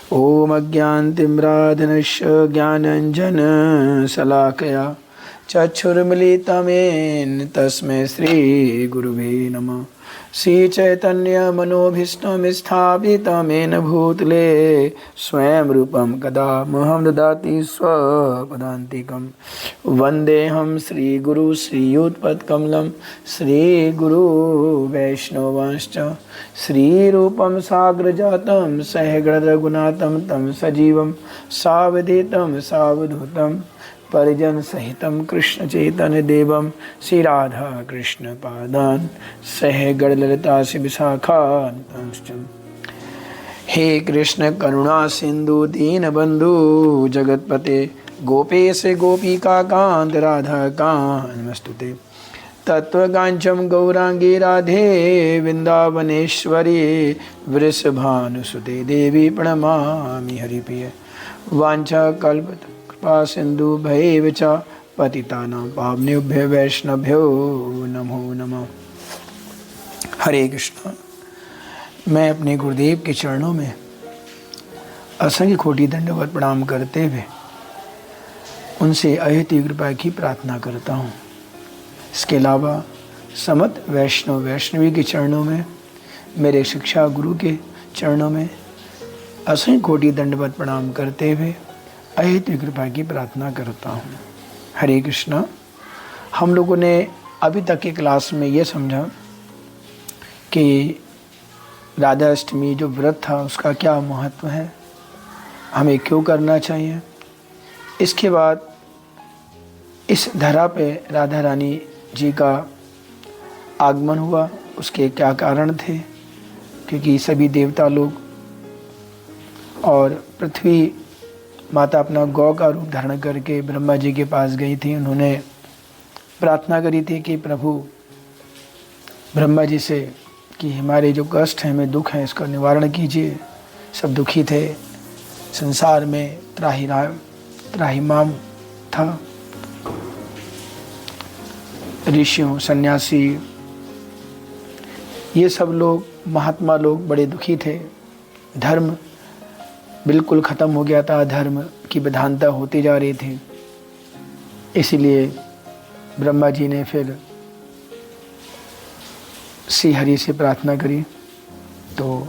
ॐ अज्ञानतिम्रान्धस्य ज्ञानाञ्जनशलाकया चक्षुर्मिलितं येन तस्मै श्रीगुरुवे नमः। श्रीचैतन्यमनोभीष्टं स्थापितं येन भूतले स्वयं रूपं कदा मह्यं ददाति स्वपदान्तिकं। वन्देऽहं श्रीगुरु श्रीयुतपत्कमलं श्रीगुरु वैष्णवांश्च श्रीरूपं साग्रजातं सहगणरघुनाथं तं सजीवं सावधूतं सावधूतं परिजन सहितं कृष्ण चैतन्य देवं श्री राधा कृष्ण पादान सह गणललिता श्री विशाखान्तांश्च। हे कृष्ण करुणा सिंधु दीनबंधु जगतपते गोपेश गोपिका कांत राधा कांत नमस्तुते। तत्वकांचन गौरांगी राधे वृंदावनेश्वरी वृषभानुसुते देवी प्रणमामि हरिप्रिय। वांछा कल्पतरु कृपा सिंधु भैव च पतितानां पावनेभ्यो वैष्णवभ्यो नमो नमः। हरे कृष्ण। मैं अपने गुरुदेव के चरणों में असंख्य कोटि दंडवत प्रणाम करते हुए उनसे अहेतु कृपा की प्रार्थना करता हूँ। इसके अलावा समस्त वैष्णव वैष्णवी के चरणों में, मेरे शिक्षा गुरु के चरणों में असंख्य कोटि दंडवत प्रणाम करते हुए अहेतु कृपा की प्रार्थना करता हूँ। हरे कृष्णा। हम लोगों ने अभी तक के क्लास में ये समझा कि राधा अष्टमी जो व्रत था उसका क्या महत्व है, हमें क्यों करना चाहिए। इसके बाद इस धरा पे राधा रानी जी का आगमन हुआ, उसके क्या कारण थे, क्योंकि सभी देवता लोग और पृथ्वी माता अपना गौ का रूप धारण करके ब्रह्मा जी के पास गई थी। उन्होंने प्रार्थना करी थी कि प्रभु ब्रह्मा जी से कि हमारे जो कष्ट हैं, हमें दुख है, इसका निवारण कीजिए। सब दुखी थे, संसार में त्राहिमाम था। ऋषियों, सन्यासी, ये सब लोग, महात्मा लोग बड़े दुखी थे। धर्म बिल्कुल ख़त्म हो गया था, धर्म की प्रधानता होती जा रही थी। इसीलिए ब्रह्मा जी ने फिर श्री हरि से प्रार्थना करी। तो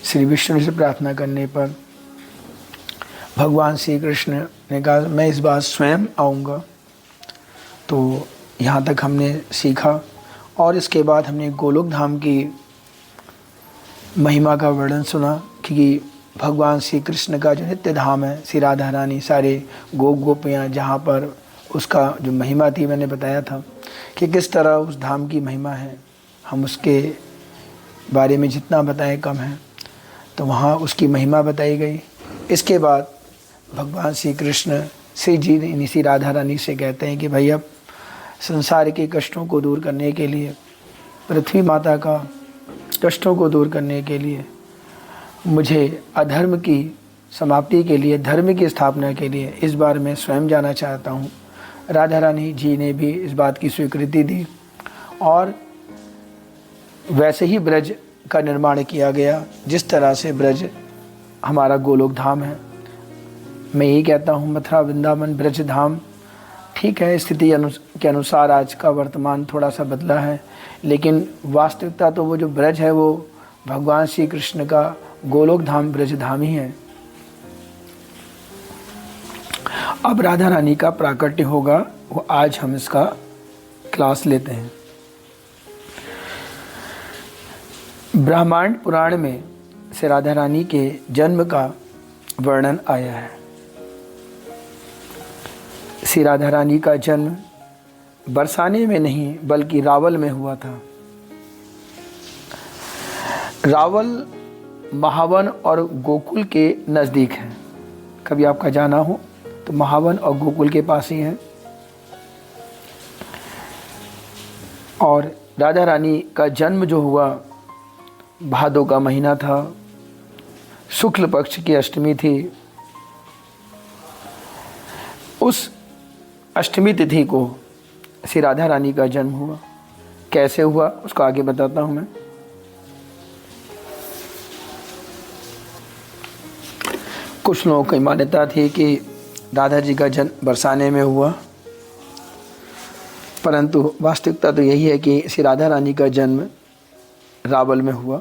श्री विष्णु से प्रार्थना करने पर भगवान श्री कृष्ण ने कहा मैं इस बार स्वयं आऊँगा। तो यहाँ तक हमने सीखा और इसके बाद हमने गोलोक धाम की महिमा का वर्णन सुना कि भगवान श्री कृष्ण का जो नित्य धाम है, श्री राधा रानी, सारे गोपियाँ, जहाँ पर उसका जो महिमा थी मैंने बताया था कि किस तरह उस धाम की महिमा है। हम उसके बारे में जितना बताएं कम है। तो वहाँ उसकी महिमा बताई गई। इसके बाद भगवान श्री कृष्ण श्री जी ने श्री राधा रानी से कहते हैं कि भाई अब संसार के कष्टों को दूर करने के लिए, पृथ्वी माता का कष्टों को दूर करने के लिए, मुझे अधर्म की समाप्ति के लिए, धर्म की स्थापना के लिए इस बार मैं स्वयं जाना चाहता हूँ। राधा रानी जी ने भी इस बात की स्वीकृति दी और वैसे ही ब्रज का निर्माण किया गया जिस तरह से ब्रज हमारा गोलोक धाम है। मैं यही कहता हूँ मथुरा वृंदावन ब्रज धाम ठीक है, स्थिति के अनुसार आज का वर्तमान थोड़ा सा बदला है, लेकिन वास्तविकता तो वो जो ब्रज है वो भगवान श्री कृष्ण का गोलोक धाम ब्रज धाम ही है। अब राधा रानी का प्राकट्य होगा, वो आज हम इसका क्लास लेते हैं। ब्रह्मांड पुराण में से राधा रानी के जन्म का वर्णन आया है। श्री राधा रानी का जन्म बरसाने में नहीं बल्कि रावल में हुआ था। रावल महावन और गोकुल के नज़दीक है। कभी आपका जाना हो तो महावन और गोकुल के पास ही है। और राधा रानी का जन्म जो हुआ भादों का महीना था, शुक्ल पक्ष की अष्टमी थी। उस अष्टमी तिथि को श्री राधा रानी का जन्म हुआ। कैसे हुआ उसको आगे बताता हूँ मैं। कुछ लोगों की मान्यता थी कि राधा जी का जन्म बरसाने में हुआ, परंतु वास्तविकता तो यही है कि श्री राधा रानी का जन्म रावल में हुआ।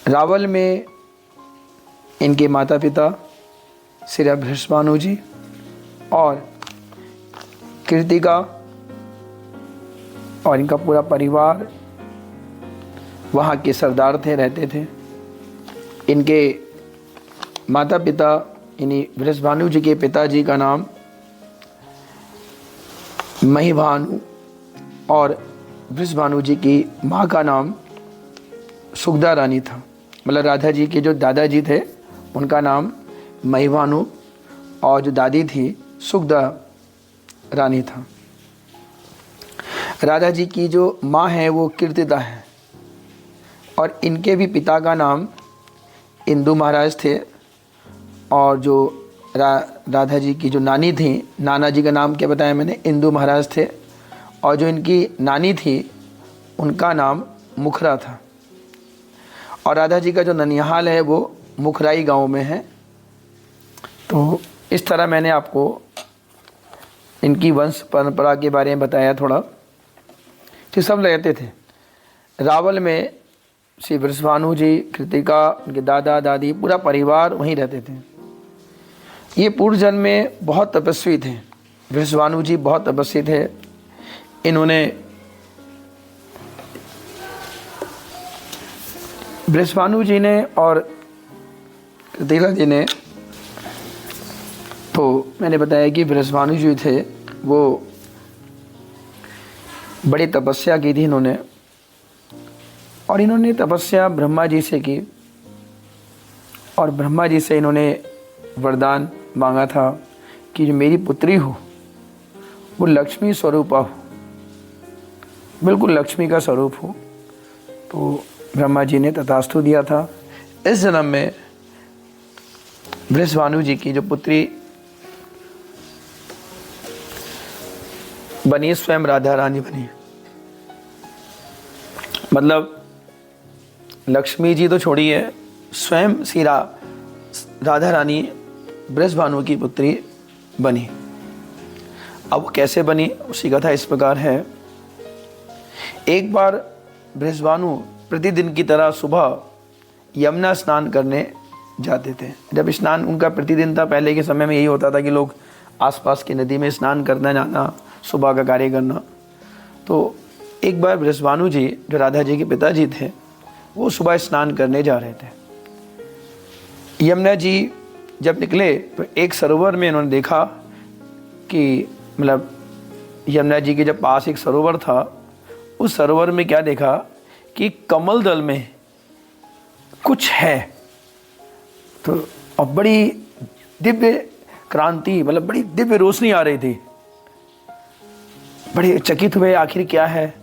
रावल में इनके माता पिता श्री बृषभानु जी और कृतिका और इनका पूरा परिवार वहाँ के सरदार थे, रहते थे। इनके माता पिता इन्हीं बृषभानु जी के पिताजी का नाम महिभानु और बृषभानु जी की माँ का नाम सुखदा रानी था। मतलब राधा जी के जो दादाजी थे उनका नाम महिभानु और जो दादी थी सुखदा रानी था। राधा जी की जो माँ है वो कीर्तिदा है और इनके भी पिता का नाम इंदु महाराज थे और जो राधा जी की जो नानी थी, नाना जी का नाम क्या बताया मैंने, इंदु महाराज थे और जो इनकी नानी थी उनका नाम मुखरा था। और राधा जी का जो ननिहाल है वो मुखराई गांव में है। तो इस तरह मैंने आपको इनकी वंश परंपरा के बारे में बताया थोड़ा कि सब रहते थे रावल में। श्री बृषभानु जी, कृतिका, उनके दादा दादी, पूरा परिवार वहीं रहते थे। ये पूर्व जन्म में बहुत तपस्वी थे। बृषभानु जी बहुत तपस्वी थे। इन्होंने बृषभानु जी ने और कृतिका जी ने, तो मैंने बताया कि बृषभानु जी थे वो बड़ी तपस्या की थी इन्होंने, और इन्होंने तपस्या ब्रह्मा जी से की और ब्रह्मा जी से इन्होंने वरदान मांगा था कि जो मेरी पुत्री हो वो लक्ष्मी स्वरूपा हो, बिल्कुल लक्ष्मी का स्वरूप हो। तो ब्रह्मा जी ने तथास्तु दिया था। इस जन्म में बृषभानु जी की जो पुत्री बनी स्वयं राधा रानी बनी। मतलब लक्ष्मी जी तो छोड़िए, स्वयं श्री राधा रानी बृषभानु की पुत्री बनी। अब कैसे बनी उसकी कथा इस प्रकार है। एक बार बृषभानु प्रतिदिन की तरह सुबह यमुना स्नान करने जाते थे। जब स्नान उनका प्रतिदिन था, पहले के समय में यही होता था कि लोग आसपास की नदी में स्नान करना जाना, सुबह का कार्य करना। तो एक बार बृषभानु जी जो राधा जी के पिताजी थे वो सुबह स्नान करने जा रहे थे। यमुना जी जब निकले तो एक सरोवर में इन्होंने देखा कि मतलब यमुना जी के जब पास एक सरोवर था, उस सरोवर में क्या देखा कि कमल दल में कुछ है। तो और बड़ी दिव्य क्रांति, मतलब बड़ी दिव्य रोशनी आ रही थी। बड़े चकित हुए, आखिर क्या है।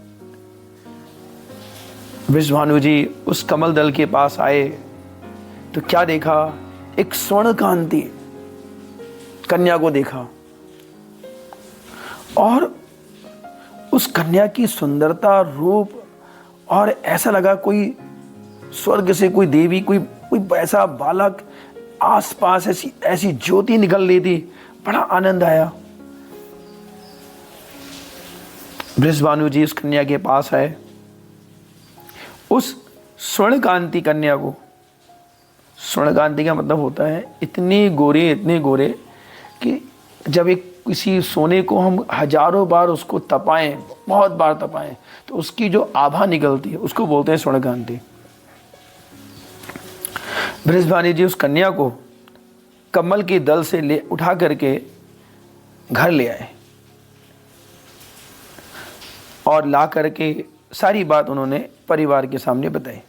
बृषभानु जी उस कमल दल के पास आए तो क्या देखा, एक स्वर्ण कांति कन्या को देखा और उस कन्या की सुंदरता, रूप, और ऐसा लगा कोई स्वर्ग से कोई देवी, कोई ऐसा बालक आसपास, ऐसी ज्योति निकल रही थी। बड़ा आनंद आया। बृषभानु जी उस कन्या के पास आए। उस स्वर्ण कांति कन्या को, स्वर्ण कांति का मतलब होता है इतने गोरे कि जब एक किसी सोने को हम हजारों बार उसको तपाएं, बहुत बार तपाएं, तो उसकी जो आभा निकलती है उसको बोलते हैं स्वर्ण कांति। बृषभानु जी उस कन्या को कमल के दल से ले उठा करके घर ले आए और ला करके सारी बात उन्होंने परिवार के सामने बताई।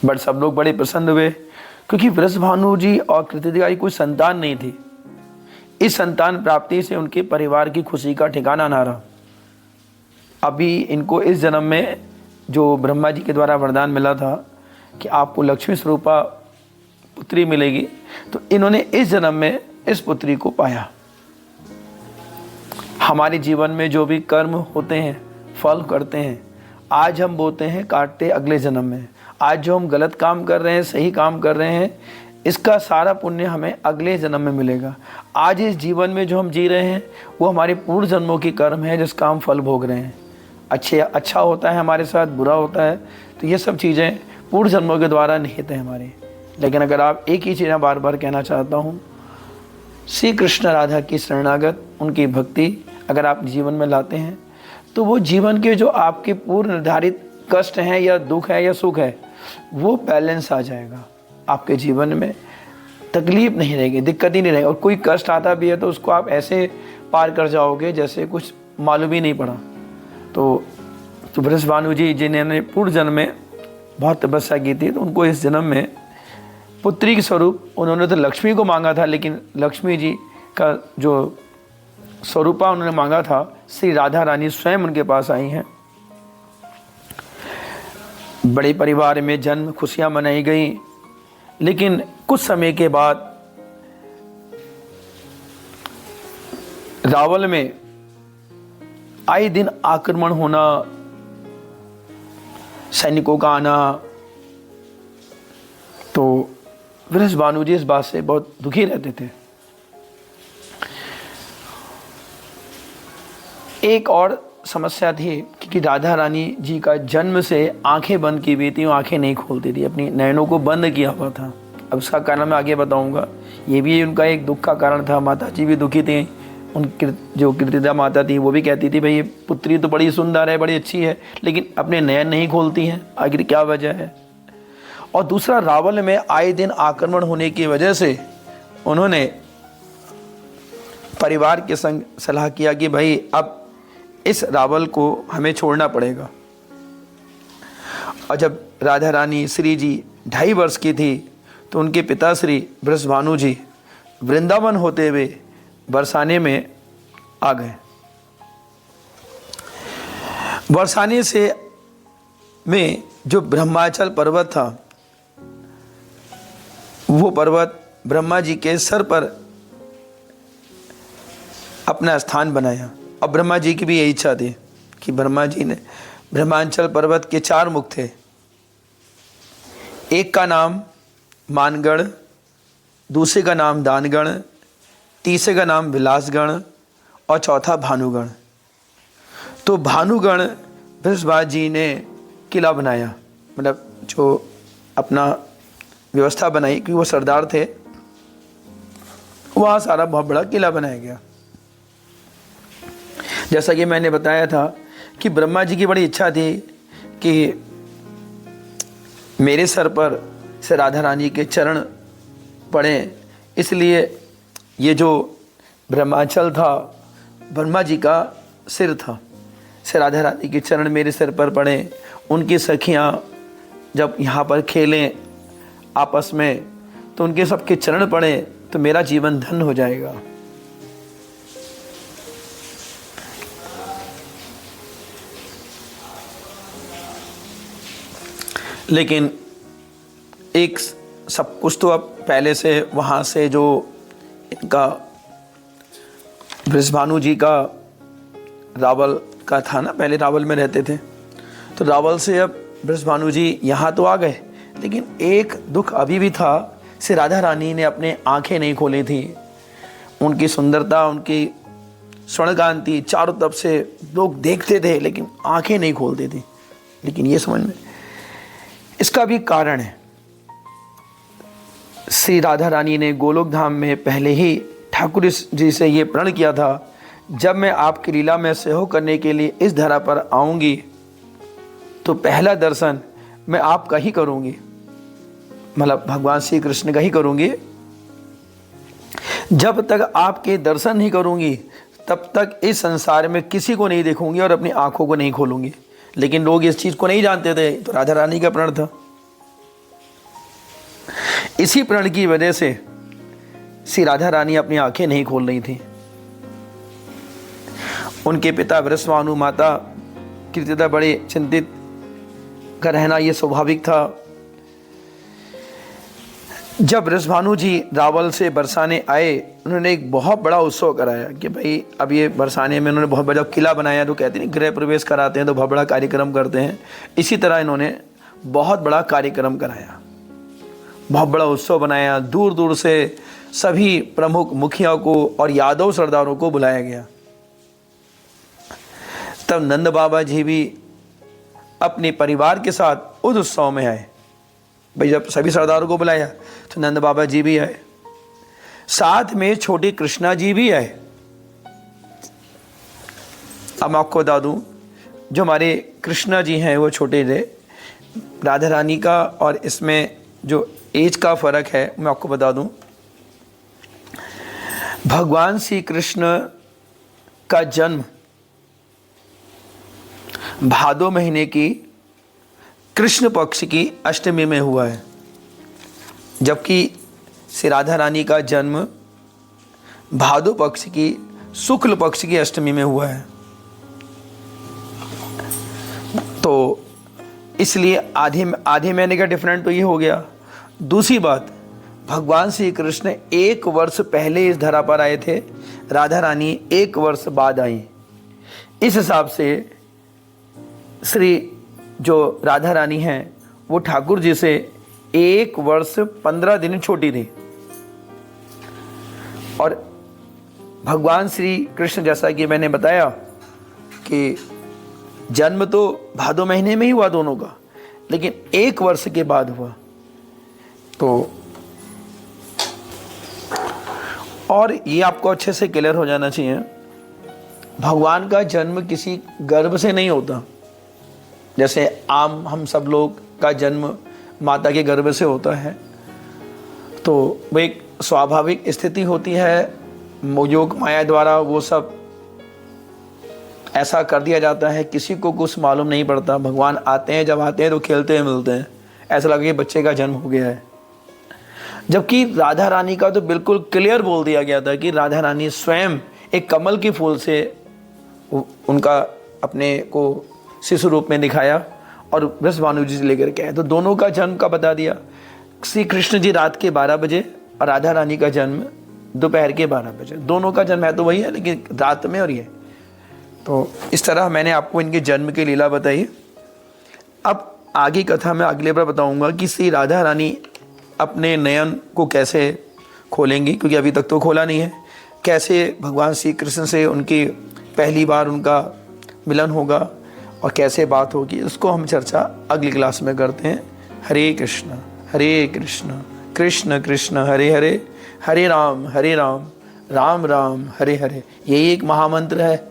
बट सब लोग बड़े प्रसन्न हुए क्योंकि बृषभानु जी और कृतिका की कोई संतान नहीं थी। इस संतान प्राप्ति से उनके परिवार की खुशी का ठिकाना ना रहा। अभी इनको इस जन्म में जो ब्रह्मा जी के द्वारा वरदान मिला था कि आपको लक्ष्मी स्वरूपा पुत्री मिलेगी, तो इन्होंने इस जन्म में इस पुत्री को पाया। हमारे जीवन में जो भी कर्म होते हैं, फल करते हैं, आज हम बोते हैं, काटते अगले जन्म में। आज जो हम गलत काम कर रहे हैं, सही काम कर रहे हैं, इसका सारा पुण्य हमें अगले जन्म में मिलेगा। आज इस जीवन में जो हम जी रहे हैं वो हमारे पूर्व जन्मों की कर्म है जिसका हम फल भोग रहे हैं। अच्छा होता है हमारे साथ, बुरा होता है, तो ये सब चीज़ें पूर्व जन्मों के द्वारा निहित है हमारे। लेकिन अगर आप एक ही चीज़ बार बार कहना चाहता हूँ, श्री कृष्ण राधा की शरणागत, उनकी भक्ति अगर आप जीवन में लाते हैं तो वो जीवन के जो आपके पूर्व निर्धारित कष्ट हैं या दुख है या सुख है वो बैलेंस आ जाएगा। आपके जीवन में तकलीफ नहीं रहेगी, दिक्कत ही नहीं रहेगी, और कोई कष्ट आता भी है तो उसको आप ऐसे पार कर जाओगे जैसे कुछ मालूम ही नहीं पड़ा। तो बृषभानु जी जिन्होंने पूर्व जन्म में बहुत तपस्या की थी, तो उनको इस जन्म में पुत्री के स्वरूप, उन्होंने तो लक्ष्मी को मांगा था, लेकिन लक्ष्मी जी का जो स्वरूपा उन्होंने मांगा था, श्री राधा रानी स्वयं उनके पास आई हैं। बड़े परिवार में जन्म, खुशियां मनाई गई, लेकिन कुछ समय के बाद रावल में आए दिन आक्रमण होना, सैनिकों का आना, तो वृषभानु जी इस बात से बहुत दुखी रहते थे। एक और समस्या थी कि राधा रानी जी का जन्म से आंखें बंद की हुई थी, वो आंखें नहीं खोलती थी, अपनी नयनों को बंद किया हुआ था। अब उसका कारण मैं आगे बताऊंगा। ये भी उनका एक दुख का कारण था। माता जी भी दुखी थी, उनकी जो कीर्तिदा माता थी वो भी कहती थी भाई ये पुत्री तो बड़ी सुंदर है, बड़ी अच्छी है, लेकिन अपने नयन नहीं खोलती हैं, आखिर क्या वजह है। और दूसरा, रावल में आए दिन आक्रमण होने की वजह से उन्होंने परिवार के संग सलाह किया कि भाई अब इस रावल को हमें छोड़ना पड़ेगा। और जब राधा रानी श्री जी 2.5 वर्ष की थी तो उनके पिता श्री वृषभानु जी वृंदावन होते हुए बरसाने में आ गए। बरसाने से में जो ब्रह्माचल पर्वत था, वो पर्वत ब्रह्मा जी के सर पर अपना स्थान बनाया। अब ब्रह्मा जी की भी यही इच्छा थी कि ब्रह्मा जी ने, ब्रह्मांचल पर्वत के 4 मुख थे, एक का नाम मानगढ़, दूसरे का नाम दानगढ़, तीसरे का नाम विलासगढ़ और चौथा भानुगढ़। तो भानुगढ़ वृषभानु जी ने किला बनाया, मतलब जो अपना व्यवस्था बनाई, क्योंकि वो सरदार थे, वहाँ सारा बहुत बड़ा किला बनाया गया। जैसा कि मैंने बताया था कि ब्रह्मा जी की बड़ी इच्छा थी कि मेरे सर पर से राधा रानी के चरण पड़े, इसलिए ये जो ब्रह्माचल था ब्रह्मा जी का सिर था, से राधा रानी के चरण मेरे सिर पर पड़े। उनकी सखियाँ जब यहाँ पर खेलें आपस में तो उनके सबके चरण पड़े तो मेरा जीवन धन्य हो जाएगा। लेकिन एक सब कुछ तो अब पहले से वहाँ से जो इनका वृषभानु जी का रावल का था ना, पहले रावल में रहते थे, तो रावल से अब वृषभानु जी यहाँ तो आ गए, लेकिन एक दुख अभी भी था, से राधा रानी ने अपने आंखें नहीं खोली थी। उनकी सुंदरता, उनकी स्वर्णकांति चारों तरफ से लोग देखते थे लेकिन आंखें नहीं खोलते थे। लेकिन ये समझ में, इसका भी कारण है। श्री राधा रानी ने गोलोक धाम में पहले ही ठाकुर जी से ये प्रण किया था, जब मैं आपकी लीला में सहयोग करने के लिए इस धरा पर आऊंगी तो पहला दर्शन मैं आपका ही करूंगी, मतलब भगवान श्री कृष्ण का ही करूंगी। जब तक आपके दर्शन नहीं करूंगी तब तक इस संसार में किसी को नहीं देखूंगी और अपनी आंखों को नहीं खोलूंगी। लेकिन लोग इस चीज को नहीं जानते थे, तो राधा रानी का प्रण था। इसी प्रण की वजह से श्री राधा रानी अपनी आंखें नहीं खोल रही थी। उनके पिता वृषभानु, माता कीर्तिदा बड़े चिंतित का रहना ये स्वाभाविक था। जब वृषभानु जी रावल से बरसाने आए, उन्होंने एक बहुत बड़ा उत्सव कराया कि भाई अब ये बरसाने में उन्होंने बहुत बड़ा किला बनाया, तो कहते नहीं गृह प्रवेश कराते हैं तो बहुत बड़ा कार्यक्रम करते हैं, इसी तरह इन्होंने बहुत बड़ा कार्यक्रम कराया। बहुत बड़ा उत्सव बनाया, दूर दूर से सभी प्रमुख मुखिया को और यादव सरदारों को बुलाया गया। तब नंद बाबा जी भी अपने परिवार के साथ उस उत्सव में आए। भाई जब सभी सरदारों को बुलाया तो नंद बाबा जी भी आए, साथ में छोटे कृष्णा जी भी आए। अब मैं आपको बता दूं, जो हमारे कृष्णा जी हैं वो छोटे थे, राधा रानी का और इसमें जो एज का फर्क है मैं आपको बता दूं। भगवान श्री कृष्ण का जन्म भादो महीने की कृष्ण पक्ष की अष्टमी में हुआ है, जबकि श्री राधा रानी का जन्म भादो पक्ष की शुक्ल पक्ष की अष्टमी में हुआ है। तो इसलिए आधे महीने का डिफरेंट तो ये हो गया। दूसरी बात, भगवान श्री कृष्ण 1 वर्ष पहले इस धरा पर आए थे, राधा रानी 1 वर्ष बाद आई। इस हिसाब से श्री जो राधा रानी हैं वो ठाकुर जी से 1 वर्ष 15 दिन छोटी थी, और भगवान श्री कृष्ण जैसा कि मैंने बताया कि जन्म तो भादो महीने में ही हुआ दोनों का, लेकिन 1 वर्ष के बाद हुआ। तो और ये आपको अच्छे से क्लियर हो जाना चाहिए, भगवान का जन्म किसी गर्भ से नहीं होता। जैसे आम हम सब लोग का जन्म माता के गर्भ से होता है, तो वो एक स्वाभाविक स्थिति होती है, योग माया द्वारा वो सब ऐसा कर दिया जाता है, किसी को कुछ मालूम नहीं पड़ता। भगवान आते हैं, जब आते हैं तो खेलते हैं मिलते हैं, ऐसा लगे कि बच्चे का जन्म हो गया है। जबकि राधा रानी का तो बिल्कुल क्लियर बोल दिया गया था कि राधा रानी स्वयं एक कमल के फूल से उनका अपने को शिशु रूप में दिखाया और वृषभानु जी से लेकर के आए। तो दोनों का जन्म का बता दिया। श्री कृष्ण जी रात के 12 बजे और राधा रानी का जन्म दोपहर के 12 बजे। दोनों का जन्म है तो वही है, लेकिन रात में और ये। तो इस तरह मैंने आपको इनके जन्म की लीला बताई। अब आगे कथा मैं अगले बार बताऊंगा कि श्री राधा रानी अपने नयन को कैसे खोलेंगी, क्योंकि अभी तक तो खोला नहीं है। कैसे भगवान श्री कृष्ण से उनकी पहली बार उनका मिलन होगा और कैसे बात होगी, उसको हम चर्चा अगली क्लास में करते हैं। हरे कृष्ण कृष्ण कृष्ण हरे हरे, हरे राम राम राम हरे हरे। यही एक महामंत्र है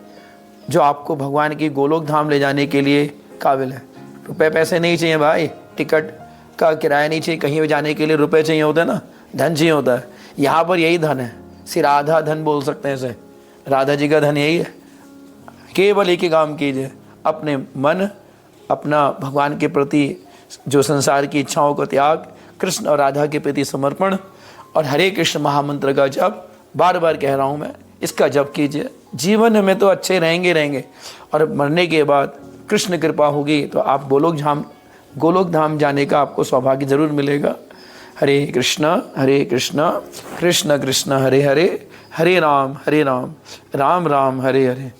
जो आपको भगवान की गोलोक धाम ले जाने के लिए काबिल है। रुपए पैसे नहीं चाहिए भाई, टिकट का किराया नहीं चाहिए, कहीं भी जाने के लिए रुपए चाहिए होता है ना, धन चाहिए होता है। यहाँ पर यही धन है, श्री राधा धन बोल सकते हैं इसे। राधा जी का धन यही है। केवल एक ही काम कीजिए, अपने मन, अपना भगवान के प्रति जो संसार की इच्छाओं का त्याग, कृष्ण और राधा के प्रति समर्पण, और हरे कृष्ण महामंत्र का जप, बार बार कह रहा हूँ मैं, इसका जप कीजिए। जीवन में तो अच्छे रहेंगे और मरने के बाद कृष्ण कृपा होगी तो आप गोलोक धाम जाने का आपको सौभाग्य जरूर मिलेगा। हरे कृष्ण कृष्ण कृष्ण हरे हरे, हरे राम राम राम हरे हरे।